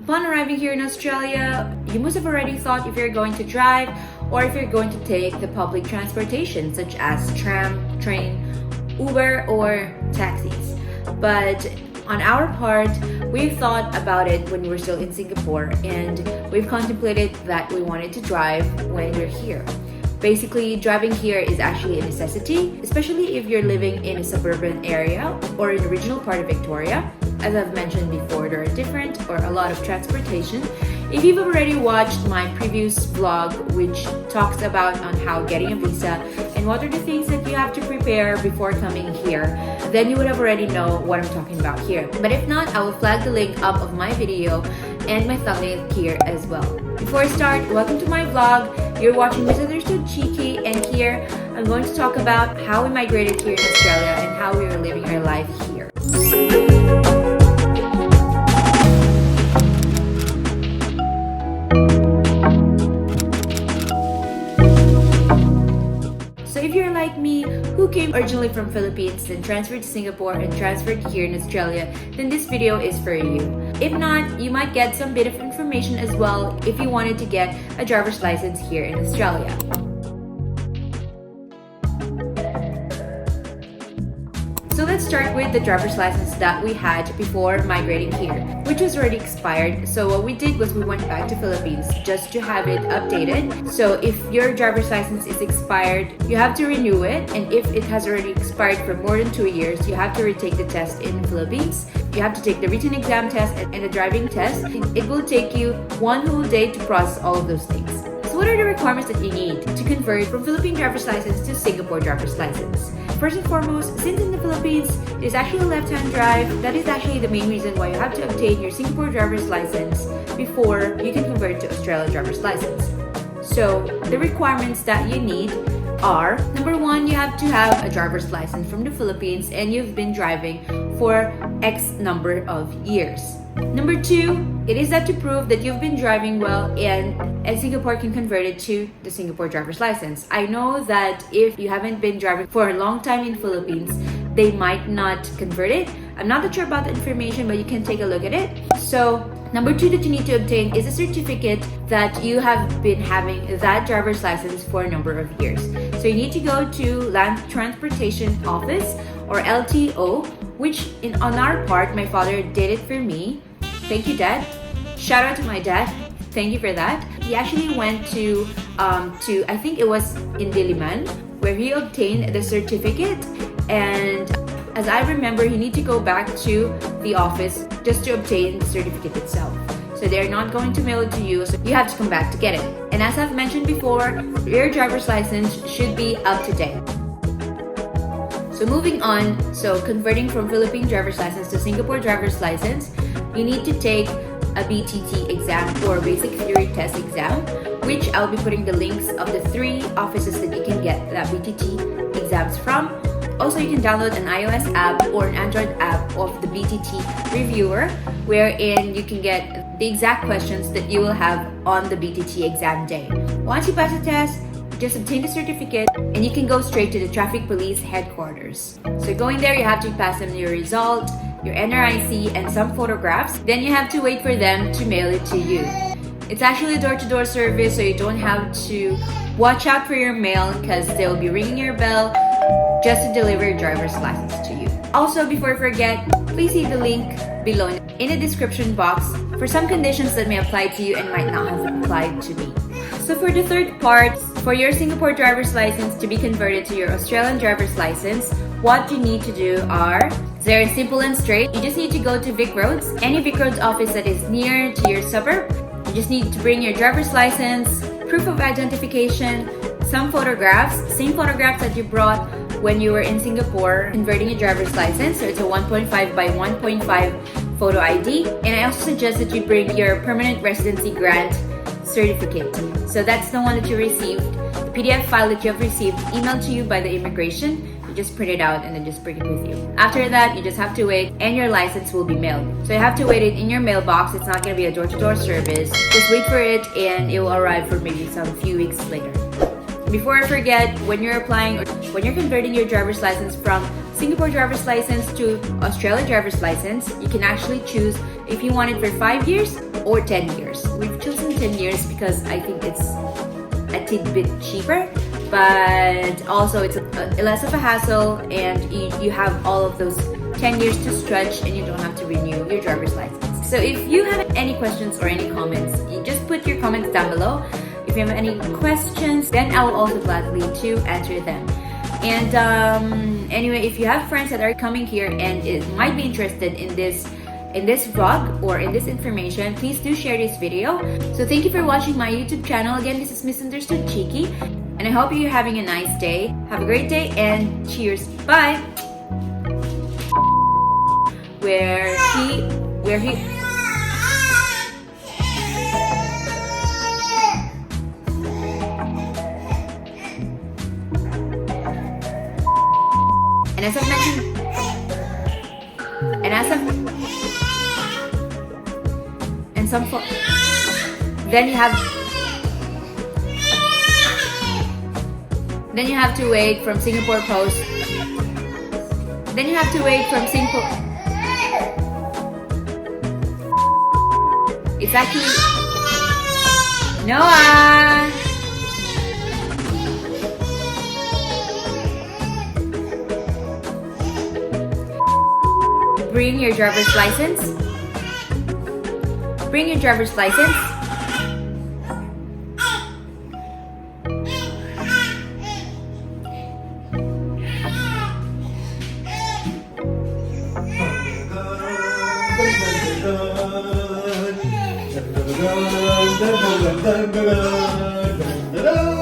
Upon arriving here in Australia, you must have already thought if you're going to drive or if you're going to take the public transportation such as tram, train, Uber, or taxis. But on our part, we've thought about it when we were still in Singapore, and we've contemplated that we wanted to drive when we're here. Basically, driving here is actually a necessity, especially if you're living in a suburban area or in the regional part of Victoria. As I've mentioned before, there are different or a lot of transportation. If you've already watched my previous vlog, which talks about on how getting a visa and what are the things that you have to prepare before coming here, then you would have already know what I'm talking about here. But if not, I will flag the link up of my video and my thumbnail here as well. Before I start, welcome to my vlog. You're watching Misunderstood Cheeky, and here I'm going to talk about how we migrated here in Australia and how we are living our life here. If you're like me, who came originally from Philippines, then transferred to Singapore and transferred here in Australia, then this video is for you. If not, you might get some bit of information as well if you wanted to get a driver's license here in Australia. So let's start with the driver's license that we had before migrating here, which was already expired. So what we did was we went back to Philippines just to have it updated. So if your driver's license is expired, you have to renew it. And if it has already expired for more than 2 years, you have to retake the test in the Philippines. You have to take the written exam test and the driving test. It will take you 1 whole day to process all of those things. So what are the requirements that you need to convert from Philippine driver's license to Singapore driver's license? First and foremost, since in the Philippines, there's actually a left-hand drive, that is actually the main reason why you have to obtain your Singapore driver's license before you can convert to Australia driver's license. So the requirements that you need are, number 1, you have to have a driver's license from the Philippines and you've been driving for X number of years. Number 2, it is that to prove that you've been driving well and Singapore can convert it to the Singapore driver's license. I know that if you haven't been driving for a long time in Philippines, they might not convert it. I'm not that sure about the information, but you can take a look at it. So number 2 that you need to obtain is a certificate that you have been having that driver's license for a number of years. So you need to go to Land Transportation Office or LTO, which on our part, my father did it for me. Thank you, Dad. Shout out to my dad. Thank you for that. He actually went to I think it was in Diliman, where he obtained the certificate. And as I remember, you need to go back to the office just to obtain the certificate itself. So they're not going to mail it to you, so you have to come back to get it. And as I've mentioned before, your driver's license should be up to date. So moving on, so converting from Philippine driver's license to Singapore driver's license, you need to take a BTT exam or basic theory test exam, which I'll be putting the links of the 3 offices that you can get that BTT exams from. Also, you can download an iOS app or an Android app of the BTT reviewer, wherein you can get the exact questions that you will have on the BTT exam day. Once you pass the test, just obtain the certificate and you can go straight to the traffic police headquarters. So going there, you have to pass them your result, your NRIC, and some photographs. Then you have to wait for them to mail it to you. It's actually a door-to-door service, so you don't have to watch out for your mail because they'll be ringing your bell just to deliver your driver's license to you. Also, before I forget, please see the link below in the description box for some conditions that may apply to you and might not have applied to me. So for the third part, for your Singapore driver's license to be converted to your Australian driver's license, what you need to do are very simple and straight. You just need to go to Vic Roads, any Vic Roads office that is near to your suburb. You just need to bring your driver's license, proof of identification, some photographs, same photographs that you brought when you were in Singapore converting a driver's license. So it's a 1.5 by 1.5 photo ID. And I also suggest that you bring your permanent residency grant certificate. So that's the one that you received, the PDF file that you have received emailed to you by the immigration. You just print it out and then just bring it with you. After that, you just have to wait and your license will be mailed. So you have to wait it in your mailbox. It's not going to be a door-to-door service. Just wait for it and it will arrive for maybe some few weeks later. before I forget, when you're applying or when you're converting your driver's license from Singapore driver's license to Australia driver's license, you can actually choose if you want it for 5 years or 10 years. We've chosen 10 years because I think it's a tidbit cheaper, but also it's less of a hassle, and you have all of those 10 years to stretch and you don't have to renew your driver's license. So if you have any questions or any comments, you just put your comments down below. If you have any questions, then I will also gladly to answer them. And anyway, if you have friends that are coming here and might be interested in this vlog or in this information, please do share this video. So thank you for watching my YouTube channel. Again, this is Misunderstood Cheeky, and I hope you're having a nice day. Have a great day and cheers. Bye. Where he and as I've mentioned, then you have to wait from Singapore Post. Then you have to wait from Singapore. It's actually Noah. Bring your driver's license. Bring your driver's license. Dun, dun, dun, dun, dun, dun, dun, dun, dun, dun.